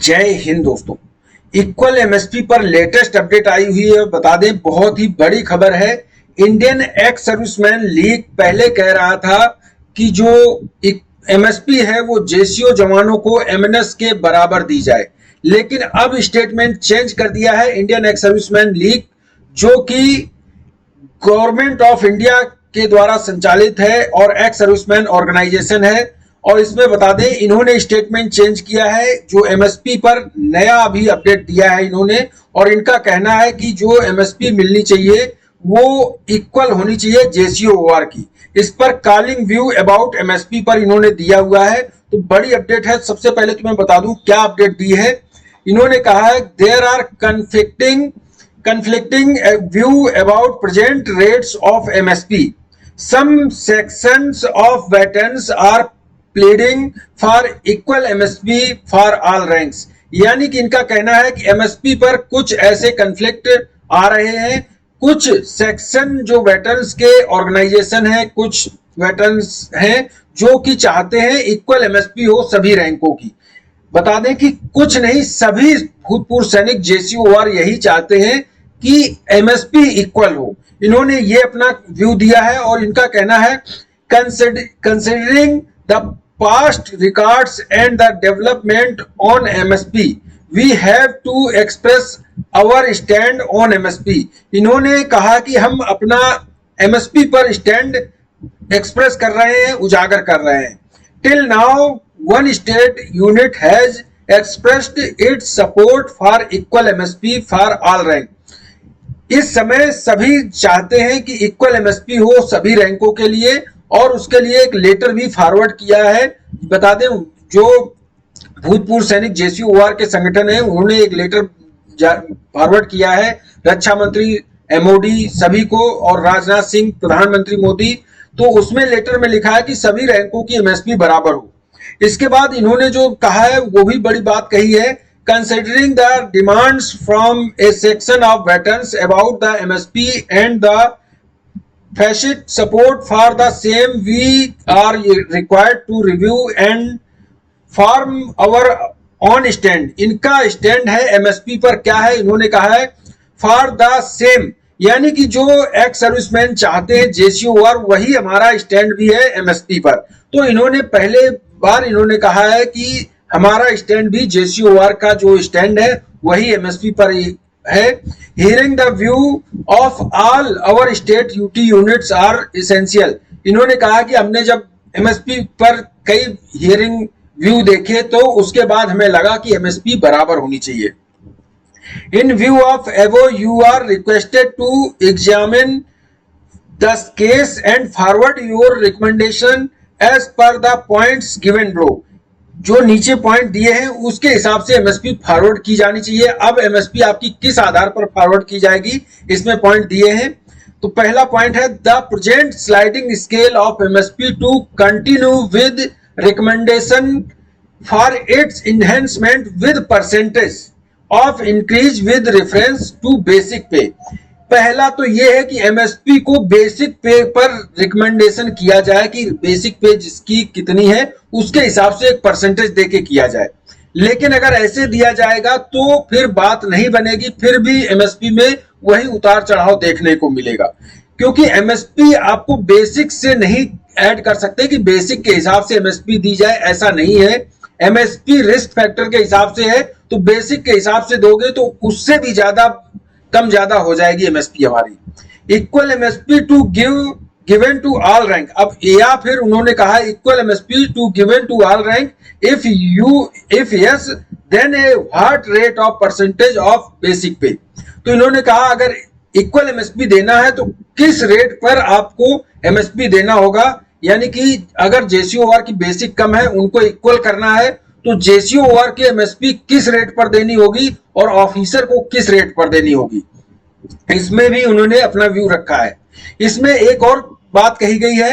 जय हिंद दोस्तों। Equal MSP पर लेटेस्ट अपडेट आई हुई है। बता दें, बहुत ही बड़ी खबर है। इंडियन एक्स सर्विसमैन लीग पहले कह रहा था कि जो एमएसपी है वो जेसीओ जवानों को एमएनएस के बराबर दी जाए, लेकिन अब स्टेटमेंट चेंज कर दिया है इंडियन एक्स सर्विसमैन लीग, जो कि गवर्नमेंट ऑफ इंडिया के द्वारा संचालित है और एक्स सर्विसमैन ऑर्गेनाइजेशन है। और इसमें बता दें, इन्होंने स्टेटमेंट चेंज किया है। जो एमएसपी पर नया अभी अपडेट दिया है इन्होंने, और इनका कहना है कि जो एमएसपी मिलनी चाहिए वो इक्वल होनी चाहिए जेसीओआर की। इस पर कॉलिंग व्यू अबाउट एमएसपी पर इन्होंने दिया हुआ है। तो बड़ी अपडेट है। सबसे पहले तुम्हें बता दूं क्या अपडेट दी है। इन्होंने कहा है there are conflicting view about present rates of MSP. Some sections of veterans are pleading for equal MSP for all ranks. यानी कि इनका कहना है कि MSP पर कुछ ऐसे कन्फ्लिक्ट आ रहे हैं। कुछ सेक्शन जो वेटरन्स के ऑर्गेनाइजेशन है, कुछ वेटरन्स हैं जो कि चाहते हैं इक्वल MSP हो सभी रैंकों की। बता दें कि कुछ नहीं, सभी भूतपूर्व सैनिक जेसीओआर यही चाहते हैं कि एमएसपी इक्वल हो। इन्होंने ये अपना व्यू दिया है और इनका कहना है considering the past records and the development on MSP we have to express our stand on MSP. इन्होंने कहा कि हम अपना एमएसपी पर स्टैंड एक्सप्रेस कर रहे हैं, उजागर कर रहे हैं। Till now one state unit has expressed its support for equal MSP for all rank. इस समय सभी चाहते हैं कि इक्वल एमएसपी हो सभी रैंकों के लिए, और उसके लिए एक लेटर भी फॉरवर्ड किया है। बता दें, जो भूतपूर्व सैनिक जेसीओआर के संगठन है उन्होंने एक लेटर फॉरवर्ड किया है रक्षा मंत्री एमओडी सभी को और राजनाथ सिंह प्रधानमंत्री मोदी। तो उसमें लेटर में लिखा है कि सभी रैंकों की एमएसपी बराबर हो। इसके बाद इन्होंने जो कहा है वो भी बड़ी बात कही है। Considering the demands from a section of veterans about the MSP and the facet support for the same we are required to review and form our own stand. इनका स्टैंड है एमएसपी पर क्या है। इन्होंने कहा है फॉर द सेम, यानी कि जो एक्स सर्विसमैन चाहते हैं जेसीओआर वही हमारा स्टैंड भी है एमएसपी पर। तो इन्होंने पहले बार इन्होंने कहा है कि हमारा स्टैंड भी जेसीओआर का जो स्टैंड है वही एमएसपी पर है। Hearing the view of all our state UT units are essential. इन्होंने कहा कि हमने जब एमएसपी पर कई हियरिंग व्यू देखे तो उसके बाद हमें लगा कि एमएसपी बराबर होनी चाहिए। In view of above you are requested to examine the case and forward your recommendation as per the points given below. जो नीचे पॉइंट दिए हैं उसके हिसाब से एमएसपी फॉरवर्ड की जानी चाहिए। अब एमएसपी आपकी किस आधार पर फॉरवर्ड की जाएगी, इसमें पॉइंट दिए हैं। तो पहला पॉइंट है the present sliding scale of MSP to continue with recommendation for its enhancement with percentage of increase with reference to basic pay. पहला तो यह है कि एमएसपी को बेसिक पे पर रिकमेंडेशन किया जाए कि बेसिक पे जिसकी कितनी है उसके हिसाब से एक परसेंटेज देके किया जाए। लेकिन अगर ऐसे दिया जाएगा तो फिर बात नहीं बनेगी, फिर भी एमएसपी में वही उतार चढ़ाव देखने को मिलेगा, क्योंकि एमएसपी आपको बेसिक से नहीं ऐड कर सकते कि बेसिक के हिसाब से एमएसपी दी जाए, ऐसा नहीं है। एमएसपी रिस्क फैक्टर के हिसाब से है, तो बेसिक के हिसाब से दोगे तो उससे भी ज्यादा कम ज्यादा हो जाएगी एमएसपी हमारी। Equal MSP to given to all rank. अब या फिर उन्होंने कहा equal MSP to given to all rank if yes then a what rate of percentage of basic pay. तो इन्होंने कहा अगर इक्वल एमएसपी देना है तो किस रेट पर आपको एमएसपी देना होगा, यानी कि अगर जेसीओआर की बेसिक कम है उनको इक्वल करना है तो जेसीओआर की एमएसपी किस रेट पर देनी होगी और ऑफिसर को किस रेट पर देनी होगी, इसमें भी उन्होंने अपना व्यू रखा है। इसमें एक और बात कही गई है,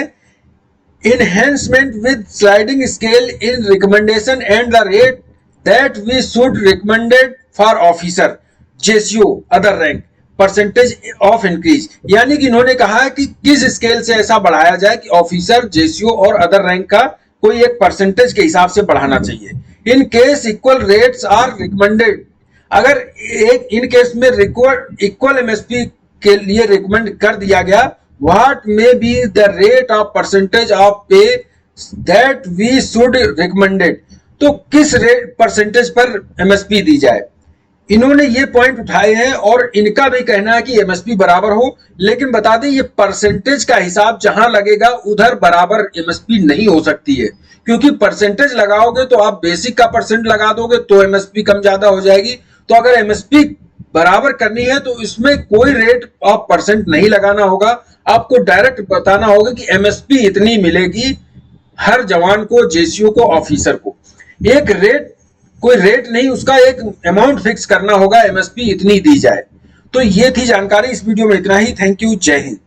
enhancement with sliding scale in recommendation and the rate that we should recommended for officer JCO other rank percentage of increase. यानी कि इन्होंने कहा है कि किस स्केल से ऐसा बढ़ाया जाए कि ऑफिसर जेसीओ और अदर रैंक का कोई एक परसेंटेज के हिसाब से बढ़ाना चाहिए। In case equal rates are recommended, अगर एक इन केस में इक्वल एमएसपी के लिए रिकमेंड कर दिया गया, what may be the rate of percentage of pay that we should recommended, तो किस रेट परसेंटेज पर एमएसपी दी जाए। इन्होंने ये पॉइंट उठाए हैं और इनका भी कहना है कि एमएसपी बराबर हो, लेकिन बता दें ये परसेंटेज का हिसाब जहां लगेगा उधर बराबर एमएसपी नहीं हो सकती है, क्योंकि परसेंटेज लगाओगे तो आप बेसिक का परसेंट लगा दोगे तो एमएसपी कम ज्यादा हो जाएगी। तो अगर एमएसपी बराबर करनी है तो इसमें कोई रेट ऑफ परसेंट नहीं लगाना होगा, आपको डायरेक्ट बताना होगा कि एमएसपी इतनी मिलेगी हर जवान को, जेसीओ को, ऑफिसर को। एक रेट, कोई रेट नहीं, उसका एक अमाउंट फिक्स करना होगा, एमएसपी इतनी दी जाए। तो ये थी जानकारी, इस वीडियो में इतना ही। थैंक यू, जय हिंद।